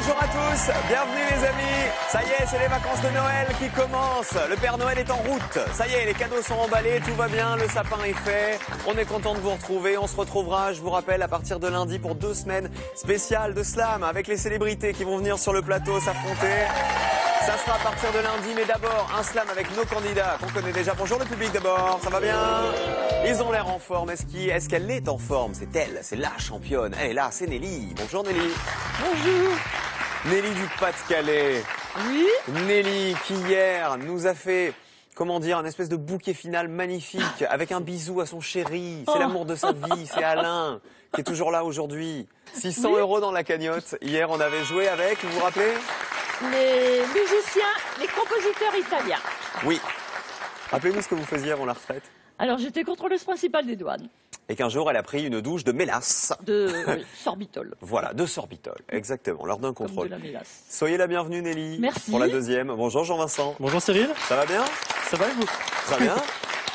Bonjour à tous, bienvenue les amis. Ça y est, c'est les vacances de Noël qui commencent. Le Père Noël est en route. Ça y est, les cadeaux sont emballés, tout va bien, le sapin est fait. On est content de vous retrouver. On se retrouvera, je vous rappelle, à partir de lundi pour 2 semaines spéciales de slam avec les célébrités qui vont venir sur le plateau s'affronter. Ça sera à partir de lundi, mais d'abord un slam avec nos candidats qu'on connaît déjà. Bonjour le public d'abord, ça va bien? Ils ont l'air en forme. Est-ce qu'elle est en forme? C'est elle, c'est la championne. Elle est là, c'est Nelly. Bonjour Nelly. Bonjour. Nelly du Pas-de-Calais. Oui. Nelly qui hier nous a fait, comment dire, un espèce de bouquet final magnifique avec un bisou à son chéri. C'est l'amour de sa vie, c'est Alain qui est toujours là aujourd'hui. 600 € dans la cagnotte. Hier on avait joué avec, vous vous rappelez? Les musiciens, les compositeurs italiens. Oui. Rappelez-nous ce que vous faisiez avant la retraite. Alors j'étais contrôleuse principale des douanes. Et qu'un jour elle a pris une douche de mélasse. De sorbitol. Voilà, de sorbitol, exactement, lors d'un Comme contrôle. de la mélasse. Soyez la bienvenue Nelly. Merci. Pour la deuxième. Bonjour Jean-Vincent. Bonjour Cyril, Ça va bien? ça va et vous? Très bien.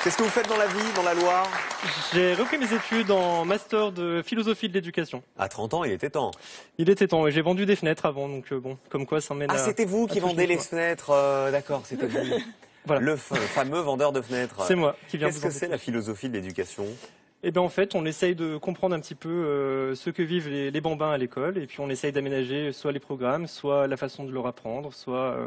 Qu'est-ce que vous faites dans la vie, dans la Loire? J'ai repris mes études en master de philosophie de l'éducation. À 30 ans, il était temps. Il était temps, et j'ai vendu des fenêtres avant, donc bon, comme quoi ça mène à... Ah, c'était vous qui à toucher vendez les quoi. fenêtres, d'accord, c'était vous. Voilà. Le fameux vendeur de fenêtres. C'est moi qui viens Qu'est-ce vous que embêter. c'est la philosophie de l'éducation? Eh bien en fait, on essaye de comprendre un petit peu ce que vivent les bambins à l'école, et puis on essaye d'aménager soit les programmes, soit la façon de leur apprendre, soit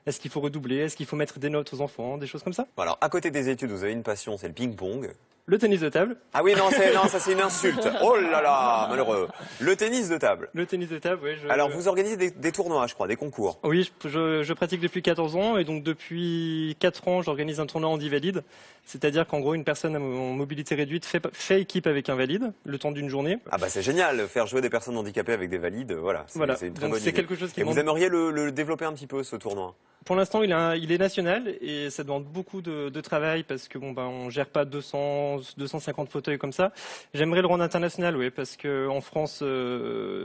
est-ce qu'il faut redoubler, est-ce qu'il faut mettre des notes aux enfants, des choses comme ça. Alors, à côté des études, vous avez une passion, c'est le ping-pong. Le tennis de table. Ah oui, non, ça c'est une insulte. Oh là là, malheureux. Le tennis de table. Le tennis de table, oui. Alors, vous organisez des tournois, je crois, des concours. Oui, je pratique depuis 14 ans et donc depuis 4 ans, j'organise un tournoi handi-valide. C'est-à-dire qu'en gros, une personne en mobilité réduite fait équipe avec un valide le temps d'une journée. Ah bah c'est génial, faire jouer des personnes handicapées avec des valides, voilà. C'est une très donc bonne c'est idée. quelque chose qui Et vous demande... aimeriez le développer un petit peu, ce tournoi? Pour l'instant, il est national et ça demande beaucoup de travail parce que on gère pas 250 fauteuils comme ça. J'aimerais le rendre international, oui, parce que en France,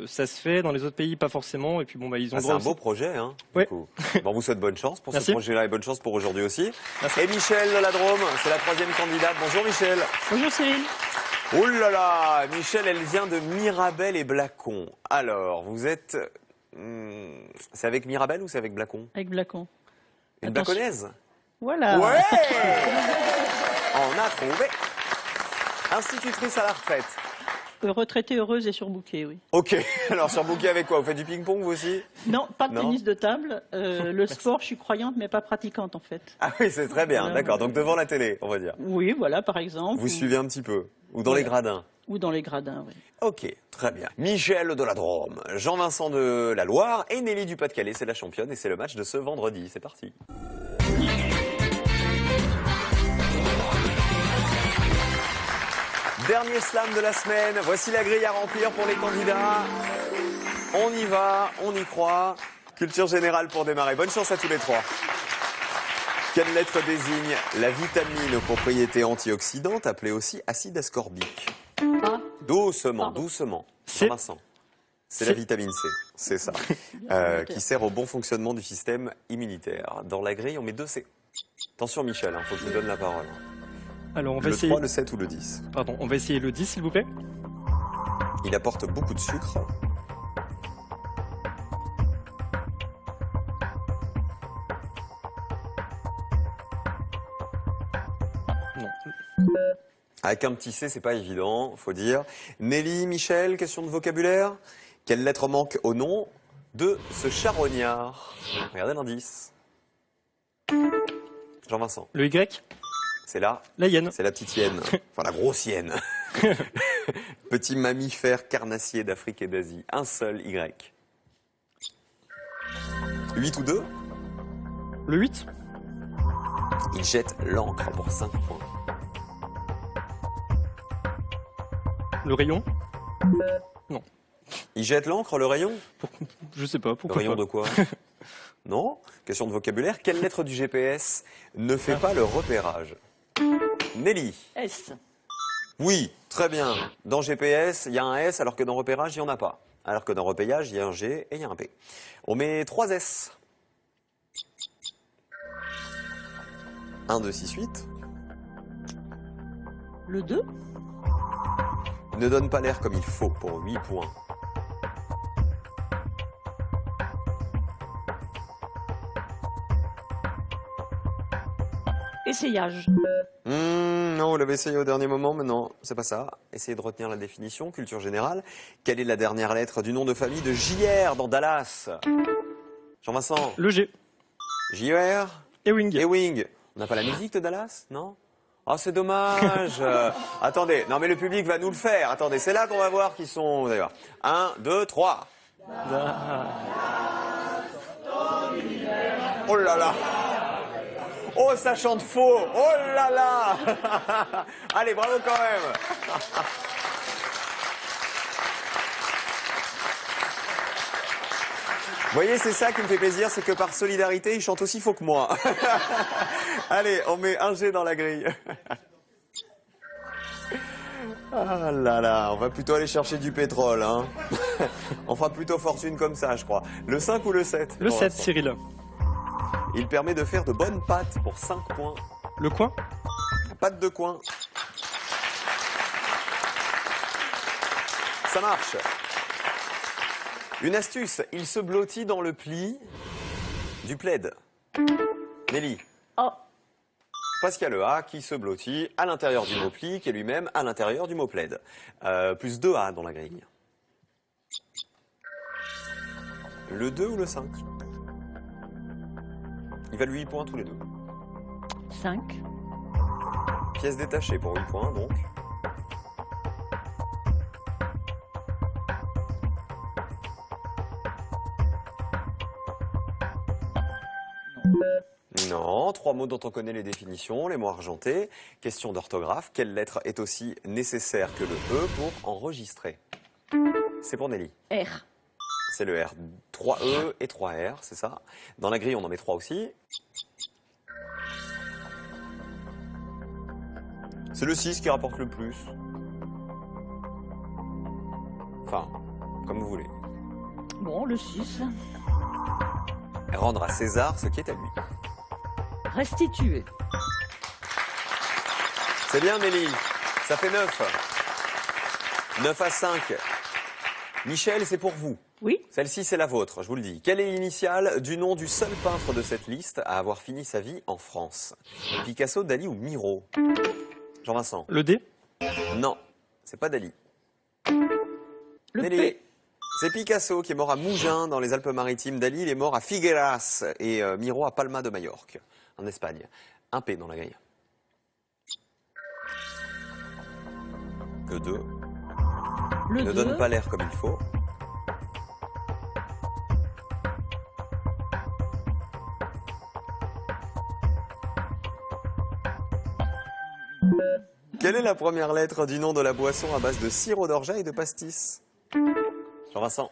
ça se fait, dans les autres pays, pas forcément. Et puis ils ont C'est un beau projet, hein. Ouais. Du coup. Bon, on vous souhaite bonne chance pour ce Merci. projet-là et bonne chance pour aujourd'hui aussi. Merci. Et Michel de la Drôme, c'est la 3e candidate. Bonjour Michel. Bonjour Cyril. Oh là là, Michel, elle vient de Mirabel et Blacon. Alors, vous êtes, c'est avec Mirabel ou c'est avec Blacon? Avec Blacon. Une Attention. Blaconnaise? Voilà. Ouais. On a trouvé. Institutrice à la retraite. Retraitée heureuse et surbookée, oui. Ok, alors sur bouquet avec quoi? Vous faites du ping-pong vous aussi? Non, pas de Non. tennis de table. Le sport, je suis croyante mais pas pratiquante en fait. Ah oui, c'est très bien, d'accord. Donc devant la télé, on va dire. Oui, voilà, par exemple. Vous suivez un petit peu? Ou dans les gradins? Ou dans les gradins, oui. Ok, très bien. Michel de la Drôme, Jean-Vincent de la Loire et Nelly du Pas-de-Calais, c'est la championne et c'est le match de ce vendredi. C'est parti. Dernier slam de la semaine. Voici la grille à remplir pour les candidats. On y va, on y croit. Culture générale pour démarrer. Bonne chance à tous les trois. Quelle lettre désigne la vitamine aux propriétés antioxydantes, appelée aussi acide ascorbique? Ah, Doucement, Pardon. doucement. C'est- Jean-Vincent. C'est la vitamine C, c'est ça, qui sert au bon fonctionnement du système immunitaire. Dans la grille, on met 2 C. Attention Michel, faut que je vous donne la parole. Alors on va Le essayer. 3, le 7 ou le 10. Pardon, on va essayer le 10 s'il vous plaît. Il apporte beaucoup de sucre. Non. Avec un petit C, c'est pas évident, faut dire. Nelly, Michel, question de vocabulaire. Quelle lettre manque au nom de ce charognard? Regardez l'indice. Jean-Vincent, Le Y, c'est là. la hyène. C'est la petite hyène, enfin la grosse hyène. Petit mammifère carnassier d'Afrique et d'Asie. Un seul Y. 8 ou 2? Le 8, Il jette l'encre pour 5 points. le rayon. Il jette l'encre, le rayon? Je sais pas, Le pourquoi rayon pas. de quoi? Non? Question de vocabulaire. Quelle lettre du GPS ne fait pas le repérage? Nelly. S. Oui, très bien. Dans GPS, il y a un S, alors que dans repérage, il n'y en a pas. Alors que dans repayage, il y a un G et il y a un P. On met 3 S. 1, 2, 6, 8. Le 2. Ne donne pas l'air comme il faut pour 8 points. Essayage. Non, vous l'avez essayé au dernier moment, mais non, c'est pas ça. Essayez de retenir la définition, culture générale. Quelle est la dernière lettre du nom de famille de JR dans Dallas? Jean-Vincent? Le G. JR? Ewing. Ewing. On n'a pas la musique de Dallas, non? Oh, c'est dommage. Attendez, non mais le public va nous le faire. Attendez, c'est là qu'on va voir qui sont, d'ailleurs. 1, 2, 3. Oh là là. Oh, ça chante faux. Oh là là. Allez, bravo quand même. Vous voyez, c'est ça qui me fait plaisir, c'est que par solidarité, ils chantent aussi faux que moi. Allez, on met un G dans la grille. Ah là là, on va plutôt aller chercher du pétrole, hein. On fera plutôt fortune comme ça, je crois. Le 5 ou le 7? Le 7, Cyril. Il permet de faire de bonnes pâtes pour 5 points. Le coin. Pâte de coin. Ça marche. Une astuce, il se blottit dans le pli du plaid. Nelly. Oh, Parce qu'il y a le A qui se blottit à l'intérieur du mot pli, qui est lui-même à l'intérieur du mot plaid. Plus 2 A dans la grille. Le 2 ou le 5? Il valent 8 points tous les deux. 5. Pièce détachée pour 8 points, donc. Non, 3 mots dont on connaît les définitions, les mots argentés. Question d'orthographe, quelle lettre est aussi nécessaire que le E pour enregistrer? C'est pour Nelly. R. C'est le R. 3 E et 3 R, c'est ça. Dans la grille, on en met 3 aussi. C'est le 6 qui rapporte le plus. Enfin, comme vous voulez. Bon, le 6. Rendre à César ce qui est à lui. Restituer. C'est bien, Nelly. Ça fait 9. 9 à 5. Michel, c'est pour vous. Oui. Celle-ci, c'est la vôtre, je vous le dis. Quelle est l'initiale du nom du seul peintre de cette liste à avoir fini sa vie en France? Picasso, Dali ou Miro? Jean-Vincent? Le D. Non, c'est pas Dali. Le Nelly. P. C'est Picasso qui est mort à Mougins, dans les Alpes-Maritimes. Dali, il est mort à Figueras et Miro à Palma de Majorque, en Espagne. Un P dans la grille. Que 2. Le Ne 2. donne pas l'air comme il faut. Quelle est la première lettre du nom de la boisson à base de sirop d'orgeat et de pastis? Jean-Vincent?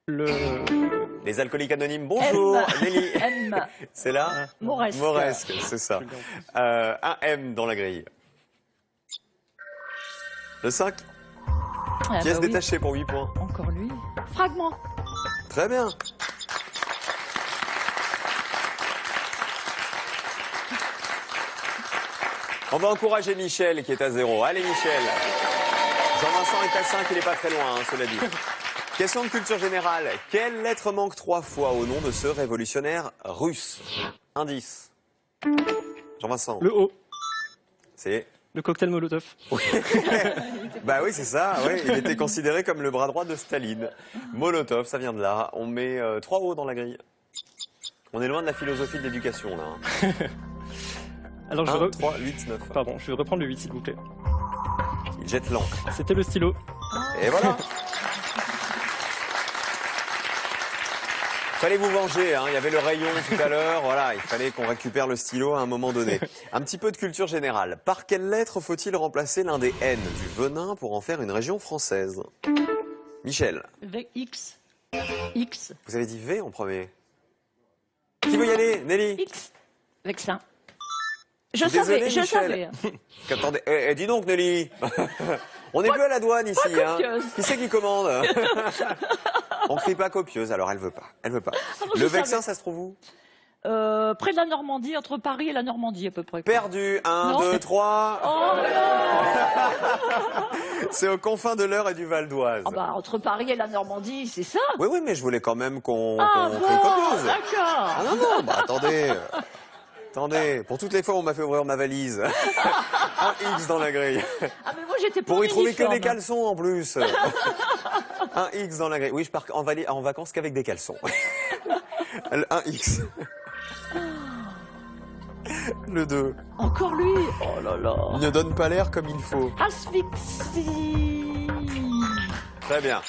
Les alcooliques anonymes, bonjour. M. Nelly. M. C'est là? Mauresque. Mauresque, c'est ça. Un M dans la grille. Le 5. Ah, Pièce bah oui. détachée pour 8 points. Encore lui. Fragment. Très bien. On va encourager Michel qui est à 0. Allez Michel. Jean-Vincent est à 5, il n'est pas très loin, hein, cela dit. Question de culture générale. Quelle lettre manque 3 fois au nom de ce révolutionnaire russe? Indice. Jean-Vincent. Le O. C'est... Le cocktail Molotov. Bah oui, c'est ça. Ouais. Il était considéré comme le bras droit de Staline. Molotov, ça vient de là. On met 3 O dans la grille. On est loin de la philosophie de l'éducation, là. Hein. Alors, 1, 3, 8, 9. Pardon, je vais reprendre le 8, s'il vous plaît. Il jette l'encre. C'était le stylo. Et voilà. Fallait vous venger, hein. Il y avait le rayon tout à l'heure, voilà, il fallait qu'on récupère le stylo à un moment donné. Un petit peu de culture générale. Par quelle lettre faut-il remplacer l'un des N du venin pour en faire une région française? Michel. X. X. Vous avez dit V en premier. Qui veut y aller? Nelly? X. Vexin. Je Désolé, savais, je Michel. savais. Attendez, dis donc Nelly. On n'est plus à la douane ici, hein. copieuse. Qui c'est qui commande? On crie pas copieuse, alors elle veut pas. Elle veut pas. je Le Vexin, savais. ça se trouve où? Près de la Normandie, entre Paris et la Normandie à peu près. Perdu. 1, Non. 2, 3. Oh non. C'est aux confins de l'Eure et du Val d'Oise. Ah bah, entre Paris et la Normandie, c'est ça. Oui, oui, mais je voulais quand même qu'on Ah crie bon, copieuse. d'accord. Ah non, non, bah attendez. Attendez, pour toutes les fois où on m'a fait ouvrir ma valise. Un X dans la grille. Ah mais moi j'étais pas Pour en y trouver que uniforme. des caleçons en plus. Un X dans la grille. Oui, je pars en vacances qu'avec des caleçons. Un X. Le 2. Encore lui. Oh là là. Il ne donne pas l'air comme il faut. Asphyxie. Très bien.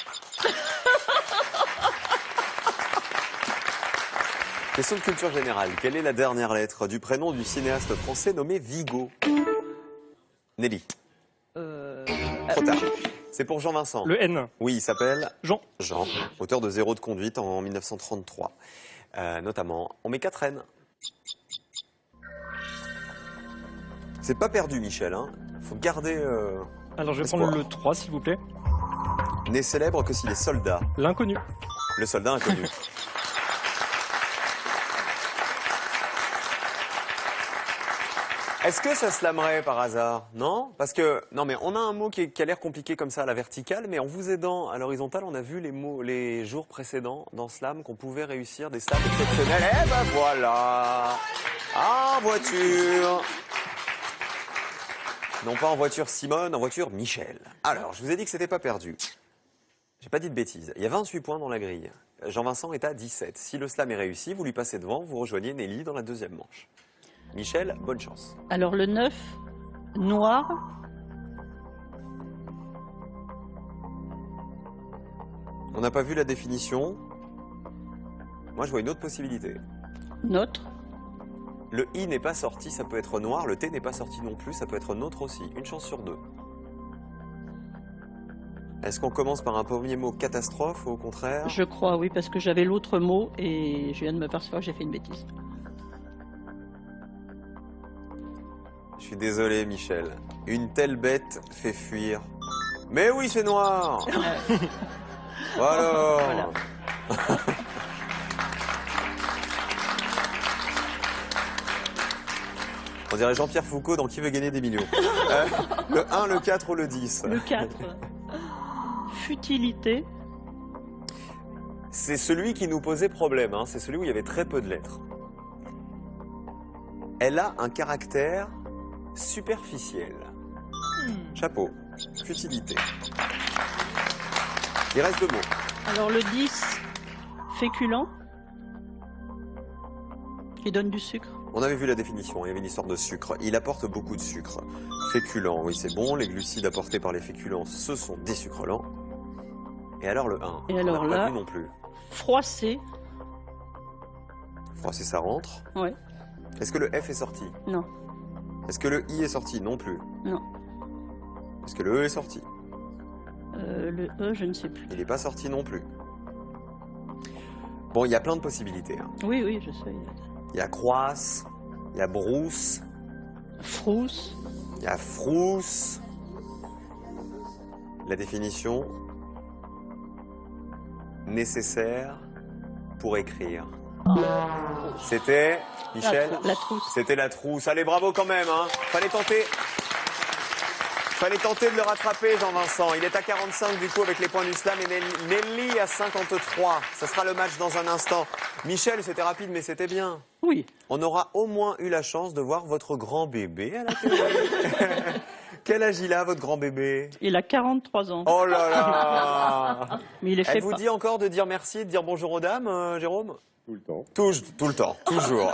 Question de culture générale. Quelle est la dernière lettre du prénom du cinéaste français nommé Vigo? Nelly. Trop tard. C'est pour Jean-Vincent. Le N. Oui, il s'appelle Jean. Jean, auteur de Zéro de conduite en 1933. Notamment, on met 4 N. C'est pas perdu, Michel. Hein. Faut garder. Alors je vais espoir. prendre le 3, s'il vous plaît. N'est célèbre que s'il est soldat. L'inconnu. Le soldat inconnu. Est-ce que ça se lamerait par hasard? Non? Parce que, non mais on a un mot qui a l'air compliqué comme ça à la verticale, mais en vous aidant à l'horizontale, on a vu les jours précédents dans Slam qu'on pouvait réussir des slams exceptionnels. Eh ben voilà! En voiture! Non pas en voiture Simone, en voiture Michel. Alors, je vous ai dit que c'était pas perdu. J'ai pas dit de bêtises. Il y a 28 points dans la grille. Jean-Vincent est à 17. Si le slam est réussi, vous lui passez devant, vous rejoignez Nelly dans la deuxième manche. Michel, bonne chance. Alors le 9, noir. On n'a pas vu la définition. Moi, je vois une autre possibilité. Notre. Le I n'est pas sorti, ça peut être noir. Le T n'est pas sorti non plus, ça peut être nôtre aussi. Une chance sur deux. Est-ce qu'on commence par un premier mot catastrophe ou au contraire? Je crois, oui, parce que j'avais l'autre mot et je viens de me percevoir que j'ai fait une bêtise. Je suis désolé, Michel. Une telle bête fait fuir. Mais oui, c'est noir. Voilà. On dirait Jean-Pierre Foucault dans Qui veut gagner des millions. Le 1, le 4 ou le 10? Le 4. Futilité. C'est celui qui nous posait problème, hein. C'est celui où il y avait très peu de lettres. Elle a un caractère superficiel. Chapeau. Futilité. Il reste 2 mots. Alors le 10, féculent. Qui donne du sucre. On avait vu la définition, il y avait une histoire de sucre. Il apporte beaucoup de sucre. Féculent, oui c'est bon. Les glucides apportés par les féculents, ce sont des sucres lents. Et alors le 1? Et alors on n'a là- pas vu non plus. Froissé. Froissé, ça rentre. Ouais. Est-ce que le F est sorti? Non. Est-ce que le I est sorti? Non plus. Non. Est-ce que le E est sorti? Le E, je ne sais plus. Il n'est pas sorti non plus. Bon, il y a plein de possibilités. Hein. Oui, oui, je sais. Il y a croisse, il y a brousse, Frousse. il y a frousse. La définition nécessaire pour écrire. C'était, Michel, La trousse. c'était la trousse. Allez, bravo quand même. Hein. Fallait tenter de le rattraper, Jean-Vincent. Il est à 45 du coup avec les points du slam et Nelly à 53. Ça sera le match dans un instant. Michel, c'était rapide mais c'était bien. Oui. On aura au moins eu la chance de voir votre grand bébé à la télé. Quel âge il a, votre grand bébé? Il a 43 ans. Oh là là. Mais il est fait Elle vous pas. dit encore de dire merci et de dire bonjour aux dames, Jérôme? Tout le temps. Tout le temps, toujours.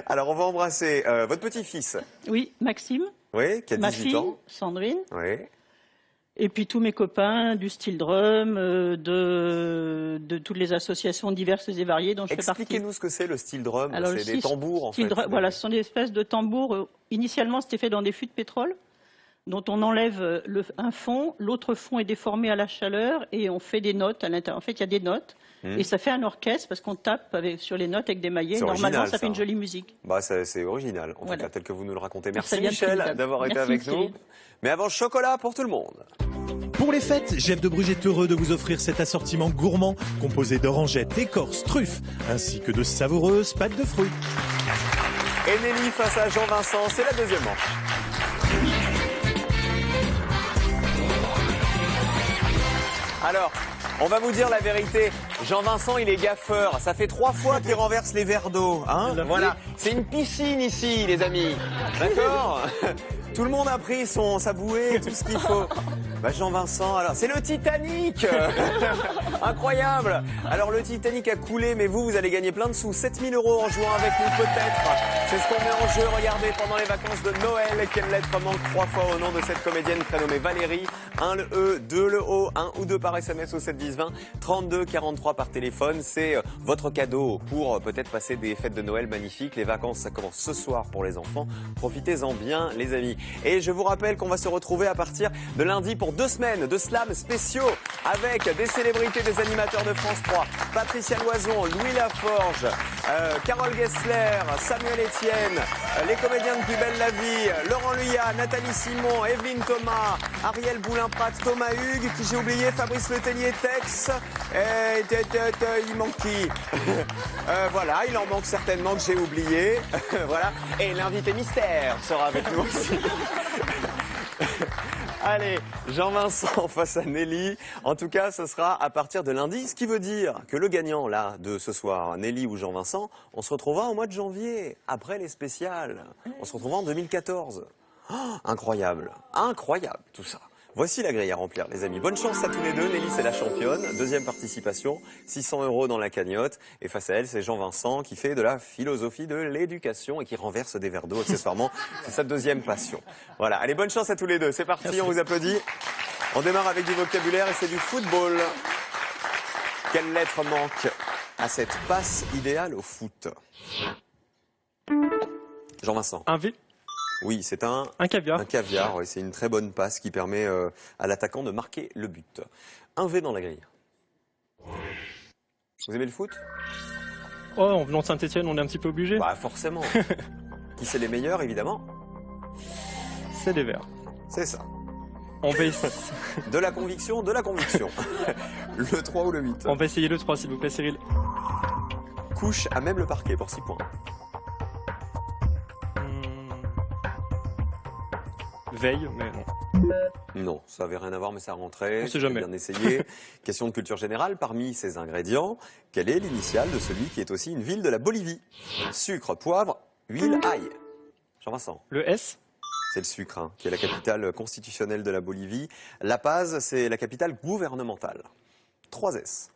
Alors, on va embrasser votre petit-fils, Oui, Maxime. oui, qui a Ma 18 fille, ans. Sandrine. Oui. Et puis tous mes copains du style drum, de toutes les associations diverses et variées dont je fais partie. Expliquez-nous ce que c'est le steel drum. Alors, C'est le des tambours, en style fait. drum, voilà, ce sont des espèces de tambours. Initialement, c'était fait dans des fûts de pétrole, dont on enlève un fond, l'autre fond est déformé à la chaleur et on fait des notes à l'intérieur. En fait, il y a des notes et ça fait un orchestre parce qu'on tape sur les notes avec des maillets. C'est Normalement, original, ça fait une ça. jolie musique. Bah, c'est original, en Voilà. tout cas, tel que vous nous le racontez. Ça Merci, vient de Michel, Trinidad. d'avoir été Merci, avec nous. Cyril. Mais avant, chocolat pour tout le monde. Pour les fêtes, Jeff de Bruges est heureux de vous offrir cet assortiment gourmand composé d'orangettes, écorces, truffes, ainsi que de savoureuses pâtes de fruits. Et Nelly face à Jean-Vincent, c'est la deuxième manche. Alors, On va vous dire la vérité. Jean-Vincent, il est gaffeur. Ça fait 3 fois qu'il renverse les verres d'eau. Hein, voilà. C'est une piscine ici, les amis. D'accord? Tout le monde a pris sa bouée, tout ce qu'il faut. Bah Jean-Vincent, alors c'est le Titanic. Incroyable. Alors le Titanic a coulé, mais vous allez gagner plein de sous. 7 000 € en jouant avec nous peut-être. C'est ce qu'on met en jeu. Regardez, pendant les vacances de Noël, quelle lettre manque 3 fois au nom de cette comédienne prénommée Valérie. 1 le E, 2 le O, 1 ou 2 par SMS au 7 10 20, 32 43 par téléphone. C'est votre cadeau pour peut-être passer des fêtes de Noël magnifiques. Les vacances, ça commence ce soir pour les enfants. Profitez-en bien, les amis. Et je vous rappelle qu'on va se retrouver à partir de lundi pour 2 semaines de slam spéciaux avec des célébrités, des animateurs de France 3, Patricia Loison, Louis Laforge, Carole Gessler, Samuel Etienne, les comédiens de Plus belle la vie, Laurent Luyat, Nathalie Simon, Evelyne Thomas, Ariel Boulin-Prat, Thomas Hugues, qui j'ai oublié, Fabrice Letellier, Tex, il manque qui? Voilà, il en manque certainement que j'ai oublié. Voilà, et l'invité mystère sera avec nous aussi. Allez, Jean-Vincent face à Nelly. En tout cas, ce sera à partir de lundi, ce qui veut dire que le gagnant là de ce soir, Nelly ou Jean-Vincent, on se retrouvera au mois de janvier, après les spéciales. On se retrouvera en 2014. Oh, incroyable, incroyable tout ça. Voici la grille à remplir, les amis. Bonne chance à tous les deux. Nelly, c'est la championne. Deuxième participation, 600 € dans la cagnotte. Et face à elle, c'est Jean-Vincent qui fait de la philosophie de l'éducation et qui renverse des verres d'eau accessoirement. C'est sa deuxième passion. Voilà. Allez, bonne chance à tous les deux. C'est parti, merci. On vous applaudit. On démarre avec du vocabulaire et c'est du football. Quelle lettre manque à cette passe idéale au foot? Jean-Vincent. Un V. Oui, c'est un caviar. Un caviar, oui, c'est une très bonne passe qui permet à l'attaquant de marquer le but. Un V dans la grille. Vous aimez le foot? Oh, en venant de Saint-Etienne, on est un petit peu obligé. Bah forcément. Qui c'est les meilleurs, évidemment? C'est les Verts. C'est ça. On va de la conviction, de la conviction. Le 3 ou le 8? On va essayer le 3, s'il vous plaît, Cyril. Couche à même le parquet pour 6 points. Veille, mais non. Non, ça n'avait rien à voir, mais ça rentrait. On sait jamais. Bien essayé. Question de culture générale. Parmi ces ingrédients, quelle est l'initiale de celui qui est aussi une ville de la Bolivie? Sucre, poivre, huile, ail. Jean-Vincent. Le S? C'est le sucre, hein, qui est la capitale constitutionnelle de la Bolivie. La Paz, c'est la capitale gouvernementale. 3 S.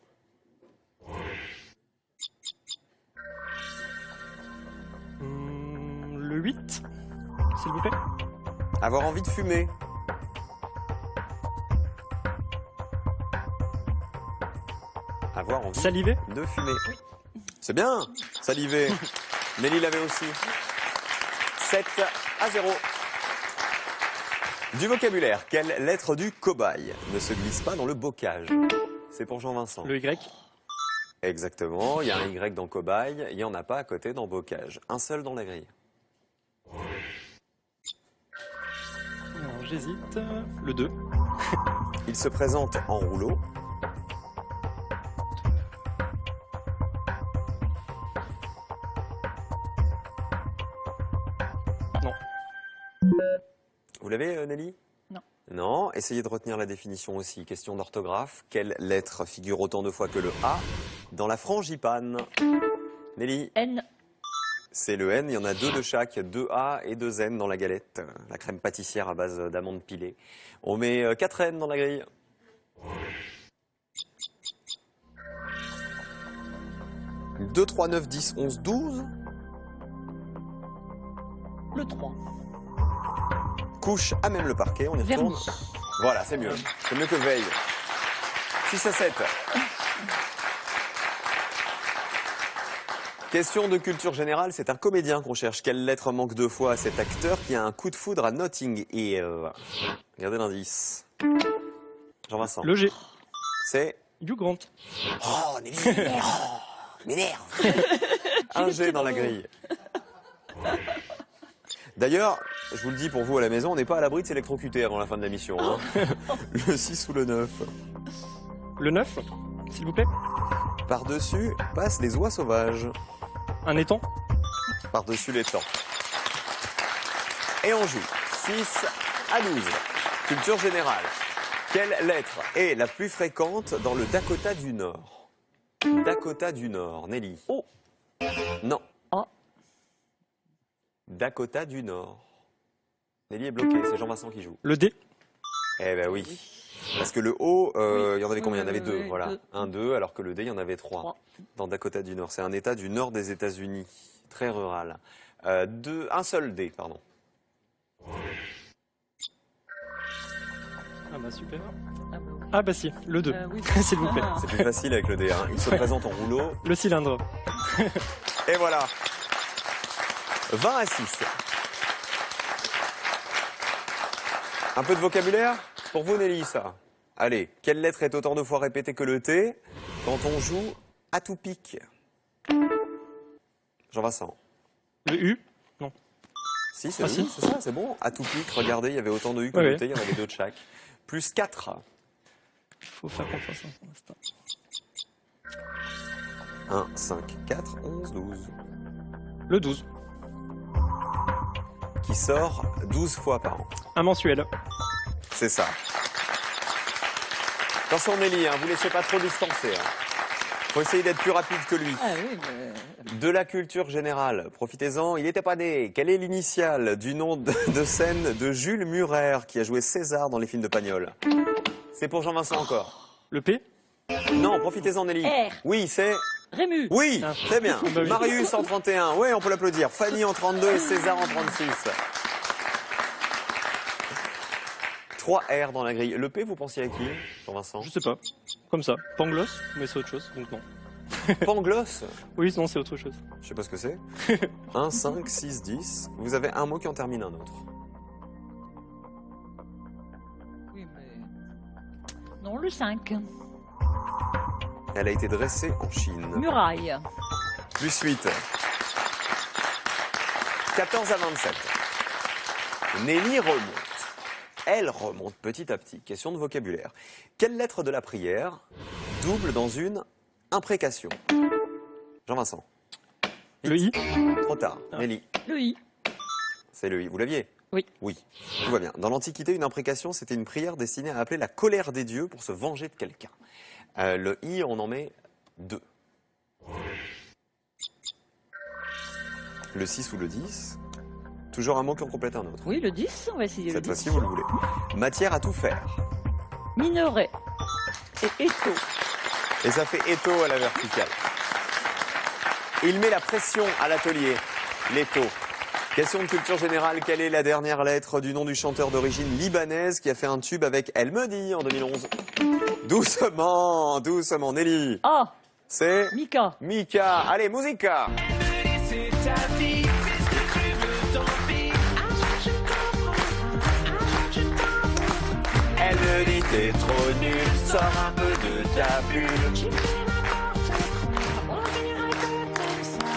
Le 8, s'il vous plaît. Avoir envie de fumer. Avoir envie Saliver de fumer. Oui. C'est bien, saliver. Nelly l'avait aussi. 7-0. Du vocabulaire. Quelle lettre du cobaye ne se glisse pas dans le bocage? C'est pour Jean-Vincent. Le Y. Exactement. Il y a un Y dans cobaye. Il n'y en a pas à côté dans bocage. Un seul dans la grille. J'hésite. Le 2. Il se présente en rouleau. Non. Vous l'avez, Nelly? Non. Non. Essayez de retenir la définition aussi. Question d'orthographe. Quelle lettre figure autant de fois que le A dans la frangipane? Nelly? N. C'est le N, il y en a 2 de chaque, 2 A et 2 N dans la galette, la crème pâtissière à base d'amandes pilées. On met 4 N dans la grille. « 2, 3, 9, 10, 11, 12 » Le 3. Couche à même le parquet, on y retourne. Vernis. Voilà, c'est mieux. C'est mieux que veille. 6 à 7. Question de culture générale, c'est un comédien qu'on cherche. Quelle lettre manque 2 fois à cet acteur qui a un coup de foudre à Notting Hill? Regardez l'indice. Jean-Vincent. Le G. C'est Hugh Grant. Oh, Nelly, m'énerve. Un G dans la grille. D'ailleurs, je vous le dis pour vous à la maison, on n'est pas à l'abri de s'électrocuter avant la fin de la mission. Hein. Le 6 ou le 9? Le 9, s'il vous plaît. Par-dessus passent les oies sauvages. Un étang. Par-dessus l'étang. Et on joue 6 à 12. Culture générale. Quelle lettre est la plus fréquente dans le Dakota du Nord? Dakota du Nord, Nelly. O. Non. A. Dakota du Nord. Nelly est bloquée, c'est Jean-Vincent qui joue. Le D. Eh ben oui. Parce que le O, il y en avait combien? Il y en avait Oui, deux, oui, voilà. deux. 1, 2, alors que le D, il y en avait 3. 3. Dans Dakota du Nord. C'est un état du nord des États-Unis, très rural. Un seul D, pardon. Ah bah super. Ah, bah oui. Ah bah si, le 2. Oui. S'il vous plaît. Ah. C'est plus facile avec le D. Hein. Il se présente en rouleau. Le cylindre. Et voilà. 20 à 6. Un peu de vocabulaire pour vous, Nelly, ça. Allez, quelle lettre est autant de fois répétée que le T quand on joue à tout pic? Jean-Vincent. Le U. Non. Si, c'est Ah, le si. U, c'est ça, c'est bon. À tout pic, regardez, il y avait autant de U que Ouais, de ouais. T, il y en avait 2 de chaque. Plus 4. Faut faire confiance hein, pour l'instant. 1, 5, 4, 11, 12. Le 12. Qui sort 12 fois par an. Un mensuel. C'est ça. Attention Nelly, hein, vous laissez pas trop distancer. Hein. Faut essayer d'être plus rapide que lui. Ah oui, mais... De la culture générale, profitez-en, il n'était pas né. Quelle est l'initiale du nom de scène de Jules Murer qui a joué César dans les films de Pagnol? C'est pour Jean-Vincent encore. Le P. Non, profitez-en Nelly. R. Oui, c'est... Rému. Oui, Ah. c'est bien. Bah oui. Marius en 31, oui, on peut l'applaudir. Fanny en 32 et César en 36. 3 R dans la grille. Le P, vous pensiez à qui, Jean-Vincent? Je sais pas. Comme ça. Pangloss, mais c'est autre chose, donc non. Pangloss? Oui, non, c'est autre chose. Je sais pas ce que c'est. 1, 5, 6, 10. Vous avez un mot qui en termine un autre. Oui, mais... Non, le 5. Elle a été dressée en Chine. Muraille. Plus 8. 14 à 27. Nelly remonte. Elle remonte petit à petit. Question de vocabulaire. Quelle lettre de la prière double dans une imprécation? Jean-Vincent. Le I. Trop tard. Ah. Nelly. Le I. C'est le I. Vous l'aviez? Oui. Oui. Tout va bien. Dans l'Antiquité, une imprécation, c'était une prière destinée à appeler la colère des dieux pour se venger de quelqu'un. Le I, on en met 2. Le 6 ou le 10. Toujours un mot qui en complète un autre. Oui, le 10. On va essayer Cette le 10. fois-ci, vous le voulez. Matière à tout faire. Minerai. Et étau. Et ça fait étau à la verticale. Il met la pression à l'atelier. L'étau. Question de culture générale. Quelle est la dernière lettre du nom du chanteur d'origine libanaise qui a fait un tube avec Elle me dit en 2011? Doucement, doucement, Nelly. A. C'est Mika. Mika. Allez, musica. Elle me dit t'es trop nul, sors un peu de ta bulle.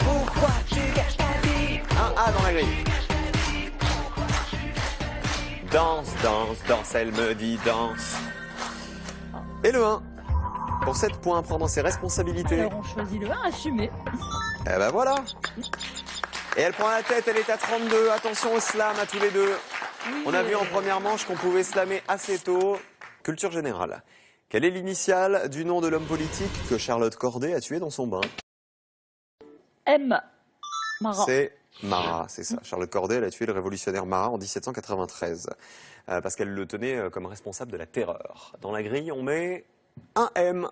Pourquoi tu gâches ta vie? Un A dans la grille. Danse, danse, danse, elle me dit danse. Et le 1. Pour 7 points, prendre ses responsabilités. Alors on choisit le 1, assumer. Eh ben voilà. Et elle prend la tête, elle est à 32. Attention au slam à tous les deux. Oui, On a vu en première manche qu'on pouvait slammer assez tôt. Culture générale. Quelle est l'initiale du nom de l'homme politique que Charlotte Corday a tué dans son bain? M. Marat. C'est Marat, c'est ça. Charlotte Corday, elle a tué le révolutionnaire Marat en 1793. Parce qu'elle le tenait comme responsable de la terreur. Dans la grille, on met un M.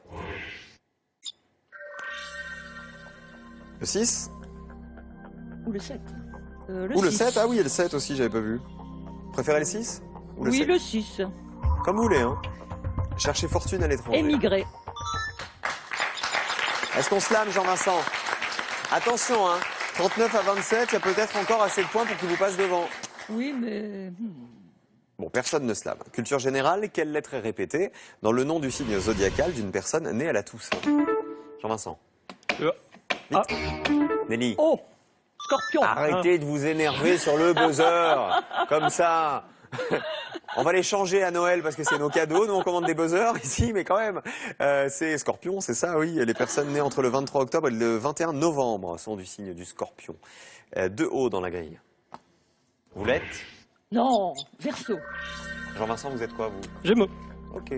Le 6 Ou le 7. ou le 7? Ah oui, et le 7 aussi, j'avais pas vu. Préférez le 6 ou le Oui, 7? le 6. Comme vous voulez, hein. Cherchez fortune à l'étranger. Émigré. Est-ce qu'on slame, Jean-Vincent? Attention, hein. 39 à 27, il y a peut-être encore assez de points pour qu'il vous passe devant. Oui, mais... Bon, personne ne slame. Culture générale, quelle lettre est répétée dans le nom du signe zodiacal d'une personne née à la Toussaint? Jean-Vincent. Le Vite. A. Nelly. Oh. Scorpion. Arrêtez de vous énerver sur le buzzer. Comme ça. On va les changer à Noël parce que c'est nos cadeaux. Nous, on commande des buzzers ici, mais quand même. C'est Scorpion, c'est ça, oui. Les personnes nées entre le 23 octobre et le 21 novembre sont du signe du Scorpion. 2 hauts dans la grille. Vous l'êtes? Non. Verseau. Jean-Vincent, vous êtes quoi, vous? Gémeaux. Ok.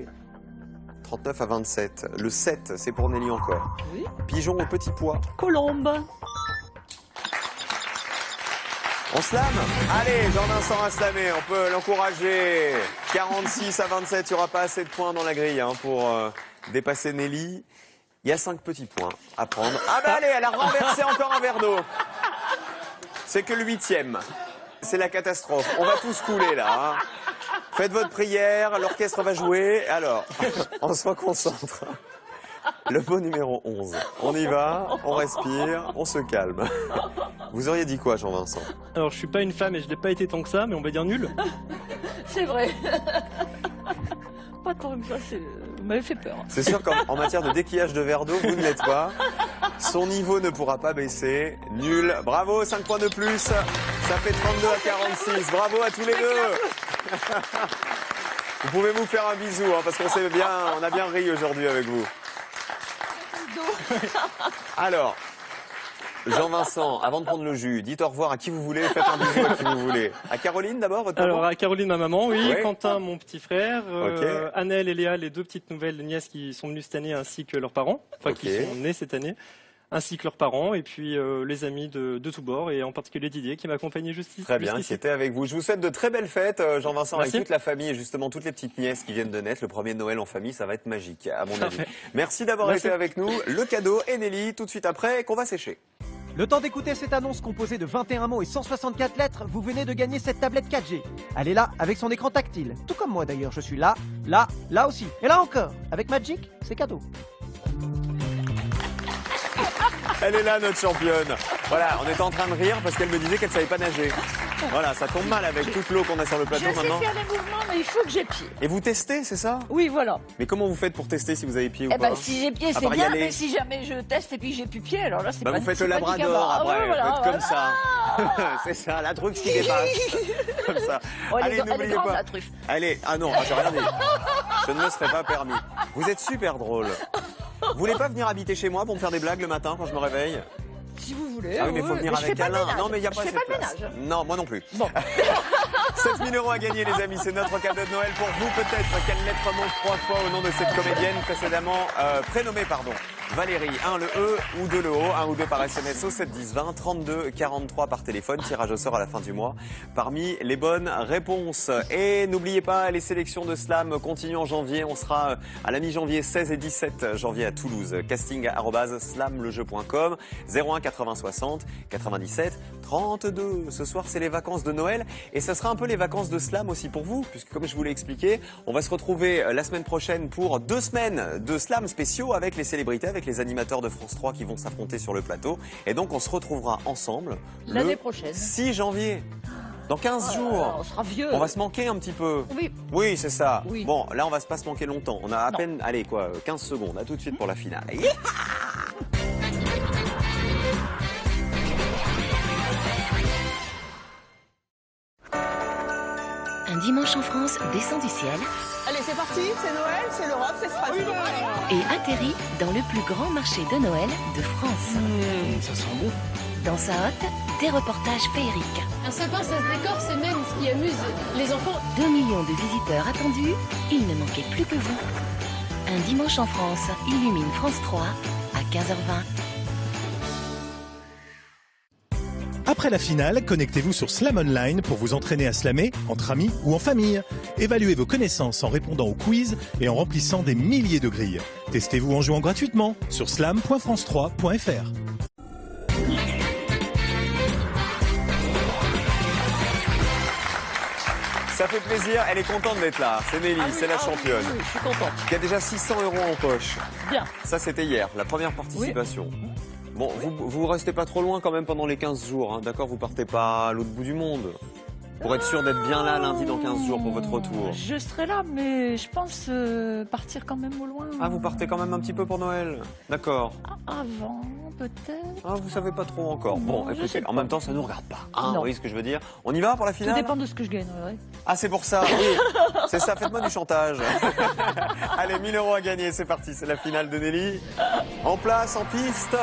39 à 27. Le 7, c'est pour Nelly encore. Oui. Pigeon au petit pois. Colombe. On slame? Allez, Jean-Vincent a slamé, on peut l'encourager. 46 à 27, il n'y aura pas assez de points dans la grille pour dépasser Nelly. Il y a 5 petits points à prendre. Ah bah allez, elle a renversé encore un verre d'eau. C'est que le 8e. C'est la catastrophe. On va tous couler là. Hein. Faites votre prière, l'orchestre va jouer. Alors, on se reconcentre. Le mot numéro 11. On y va, on respire, on se calme. Vous auriez dit quoi, Jean-Vincent? Alors, je suis pas une femme et je l'ai pas été tant que ça, mais on va dire nul. C'est vrai. Pas tant que ça, vous m'avez fait peur. C'est sûr qu'en matière de déquillage de verre d'eau, vous ne l'êtes pas. Son niveau ne pourra pas baisser. Nul. Bravo, 5 points de plus. Ça fait 32 à 46. Bravo à tous les deux. Vous pouvez vous faire un bisou, hein, parce on a bien ri aujourd'hui avec vous. Alors, Jean-Vincent, avant de prendre le jus, dites au revoir à qui vous voulez, faites un bisou à qui vous voulez. À Caroline d'abord, votre maman? Alors, à Caroline, ma maman, oui. Ouais. Quentin, mon petit frère. Ok. Annelle et Léa, les 2 petites nouvelles nièces qui sont venues cette année, ainsi que leurs parents. Enfin, Ok. qui sont nés cette année. Ainsi que leurs parents. Et puis, les amis de tous bords. Et en particulier Didier, qui m'a accompagné juste ici. Très bien, qui était avec vous. Je vous souhaite de très belles fêtes, Jean-Vincent, avec Merci. toute la famille et justement toutes les petites nièces qui viennent de naître. Le premier Noël en famille, ça va être magique, à mon avis. Parfait. Merci d'avoir Merci. été avec nous. Le cadeau et Nelly, tout de suite après, qu'on va sécher. Le temps d'écouter cette annonce composée de 21 mots et 164 lettres, vous venez de gagner cette tablette 4G. Elle est là, avec son écran tactile. Tout comme moi d'ailleurs, je suis là, là, là aussi. Et là encore. Avec Magic, c'est cadeau. Elle est là, notre championne. Voilà, on était en train de rire parce qu'elle me disait qu'elle savait pas nager. Voilà, ça tombe mal avec toute l'eau qu'on a sur le Je plateau sais maintenant. faire des mouvements, mais il faut que j'ai pied. Et vous testez, c'est ça? Oui, voilà. Mais comment vous faites pour tester si vous avez pied ou Eh pas? ben, si j'ai pied, À c'est part y bien, aller. mais si jamais je teste et puis j'ai plus pied, alors là, c'est Bah pas vous faites c'est le pas labrador handicapant. Ah, après, ouais, voilà, faites comme voilà. ça. C'est ça, la truffe qui dépasse. Comme ça. Oh, elle Allez, est n'oubliez grande, pas. la truffe. Allez, ah non, j'ai rien dit. Je ne me serais pas permis. Vous êtes super drôle. Vous voulez pas venir habiter chez moi pour me faire des blagues le matin quand je me réveille? Si vous voulez. Ah oui, mais il faut venir je fais avec pas le Alain. ménage. Non, mais il n'y a pas Je assez fais de pas le place. ménage. Non, moi non plus. Bon. 7 000 € à gagner, les amis. C'est notre cadeau de Noël pour vous, peut-être. Quelle lettre monte 3 fois au nom de cette comédienne précédemment prénommée, Valérie. 1 le E ou 2 le O. 1 ou 2 par SMS au 7 10 20. 32 43 par téléphone. Tirage au sort à la fin du mois parmi les bonnes réponses. Et n'oubliez pas, les sélections de slam continuent en janvier. On sera à la mi-janvier, 16 et 17 janvier à Toulouse. Casting@slamlejeu.com. 01 80 60 97 32. Ce soir, c'est les vacances de Noël et ça sera un peu les vacances de slam aussi pour vous, puisque comme je vous l'ai expliqué, on va se retrouver la semaine prochaine pour 2 semaines de slam spéciaux avec les célébrités, avec les animateurs de France 3 qui vont s'affronter sur le plateau. Et donc, on se retrouvera ensemble L'année le prochaine. 6 janvier. Dans 15 jours. On sera vieux. On va se manquer un petit peu. Oui. Oui, c'est ça. Oui. Bon, là, on va pas se manquer longtemps. On a à Non. peine, allez, 15 secondes. À tout de suite pour la finale. Un dimanche en France descend du ciel Allez, c'est parti, c'est Noël, c'est l'Europe, c'est Strasbourg. et atterrit dans le plus grand marché de Noël de France. Ça sent bon. Dans sa hotte, des reportages féeriques. Un sapin, ça se décore, c'est même ce qui amuse les enfants. 2 millions de visiteurs attendus, il ne manquait plus que vous. Un dimanche en France illumine France 3 à 15h20. Après la finale, connectez-vous sur Slam Online pour vous entraîner à slammer entre amis ou en famille. Évaluez vos connaissances en répondant au quiz et en remplissant des milliers de grilles. Testez-vous en jouant gratuitement sur slam.france3.fr. Ça fait plaisir. Elle est contente d'être là. C'est Nelly, c'est la championne. Oui, je suis contente. Qui a déjà 600 € en poche. Bien. Ça, c'était hier, la première participation. Bon, vous restez pas trop loin quand même pendant les 15 jours, hein, d'accord? Vous partez pas à l'autre bout du monde. Pour être sûr d'être bien là lundi dans 15 jours pour votre retour. Je serai là, mais je pense partir quand même au loin. Ah, vous partez quand même un petit peu pour Noël. D'accord. Avant, peut-être. Ah, vous savez pas trop encore. Bon, Non, je écoutez, sais en pas. même temps, ça nous regarde pas. Hein, Non. vous voyez ce que je veux dire? On y va pour la Tout finale? dépend de ce que je gagnerai. Ah, c'est pour ça, oui. C'est ça, faites-moi du chantage. Allez, 1000 € à gagner, c'est parti. C'est la finale de Nelly. En place, en piste.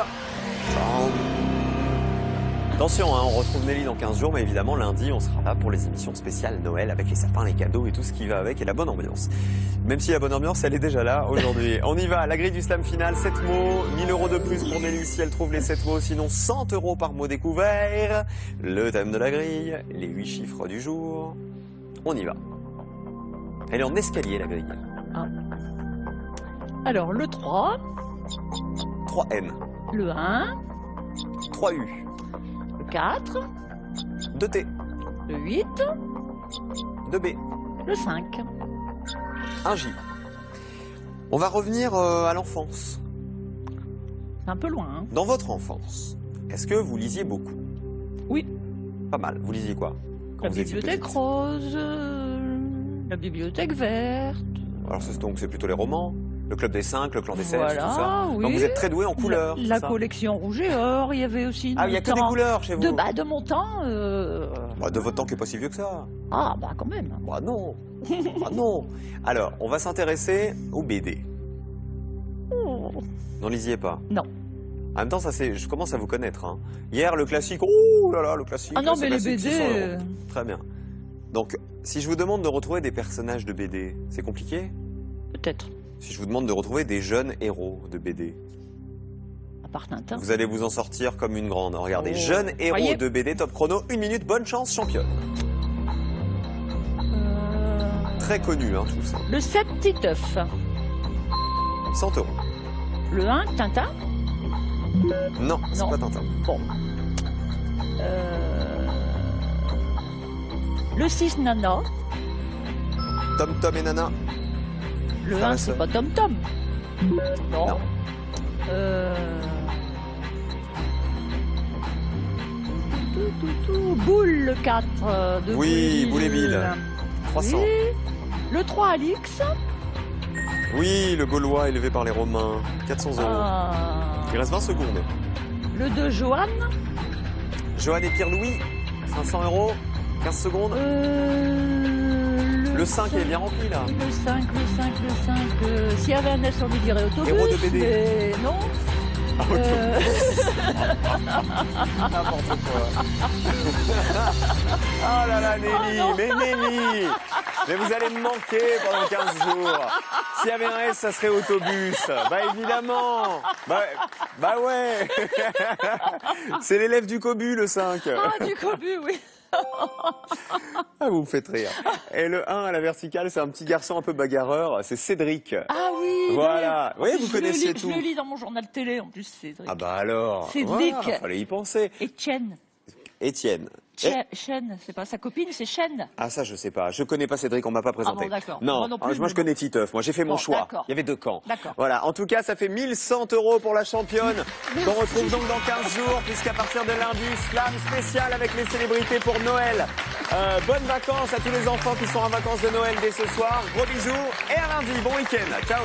Attention, hein, on retrouve Nelly dans 15 jours, mais évidemment lundi, on sera là pour les émissions spéciales Noël avec les sapins, les cadeaux et tout ce qui va avec et la bonne ambiance. Même si la bonne ambiance, elle est déjà là aujourd'hui. On y va, la grille du slam final, 7 mots, 1000 € de plus pour Nelly si elle trouve les 7 mots, sinon 100 € par mot découvert. Le thème de la grille, les 8 chiffres du jour. On y va. Elle est en escalier, la grille. Ah. Alors, le 3. 3N. Le 1. 3U. Le 4. 2T. Le 8. 2B. Le 5. 1J. On va revenir à l'enfance. C'est un peu loin. Hein. Dans votre enfance, est-ce que vous lisiez beaucoup? Oui. Pas mal. Vous lisiez quoi quand La vous étiez bibliothèque petite? rose, la bibliothèque verte. Alors donc c'est plutôt les romans, le club des 5, le clan des 7, Voilà, tout ça. oui. Donc vous êtes très doué en couleurs. La c'est ça collection rouge et or, il y avait aussi... Ah, il n'y a que des couleurs chez vous. De mon temps... Bah, de votre temps qui n'est pas si vieux que ça. Ah, bah quand même. Bah non. Bah non. Alors, on va s'intéresser aux BD. Oh. N'en lisiez pas? Non. En même temps, je commence à vous connaître. Hein. Hier, le classique, oh là là, le classique. Ah non, c'est mais les classique, BD... 600 €. Très bien. Donc, si je vous demande de retrouver des personnages de BD, c'est compliqué? Peut-être. Si je vous demande de retrouver des jeunes héros de BD, À part Tintin. vous allez vous en sortir comme une grande. Regardez, Oh. jeunes héros Voyez. de BD, top chrono, 1 minute, bonne chance, championne. Très connu, hein, tout ça. Le 7, Titeuf. 100 €. Le 1, Tintin. Non, c'est Non. pas Tintin. Bon. Le 6, Nana. Tom Tom et Nana. Le Frère 1, et c'est sœur. pas Tom Tom. Non. Non. Boule, le 4 de Oui, Boule et Bill. Bill. 300. Oui. Le 3, Alix. Oui, le Gaulois élevé par les Romains. 400 €. Ah. Il reste 20 secondes. Le 2, Joanne. Johan et Pierre-Louis. 500 €. 15 secondes. Le 5 il est bien rempli là. Le 5. S'il y avait un S, on lui dirait autobus. Héros de BD. Mais non. N'importe quoi. Oh là là, Nelly, Oh non. mais Nelly, mais vous allez me manquer pendant 15 jours. S'il y avait un S, ça serait autobus. Bah évidemment. Bah ouais. C'est l'élève du Cobu, le 5. Ah, du cobu, oui. Ah, vous me faites rire. Et le 1 à la verticale, c'est un petit garçon un peu bagarreur, c'est Cédric. Ah oui. Voilà. Oui, vous connaissiez tout. Je le lis dans mon journal télé, en plus, Cédric. Ah bah alors. Cédric. Voilà, fallait y penser. Etienne. Étienne. Chêne, c'est pas sa copine, c'est Chêne. Ah ça je sais pas, je connais pas Cédric, on m'a pas présenté. Ah bon, d'accord. Non, Moi non plus, moi je connais Titeuf, moi j'ai fait mon Bon, choix. d'accord. Il y avait 2 camps. D'accord. Voilà, en tout cas ça fait 1100 € pour la championne, qu'on retrouve donc dans 15 jours, puisqu'à partir de lundi, slam spécial avec les célébrités pour Noël. Bonnes vacances à tous les enfants qui sont en vacances de Noël dès ce soir, gros bisous et à lundi, bon week-end, ciao.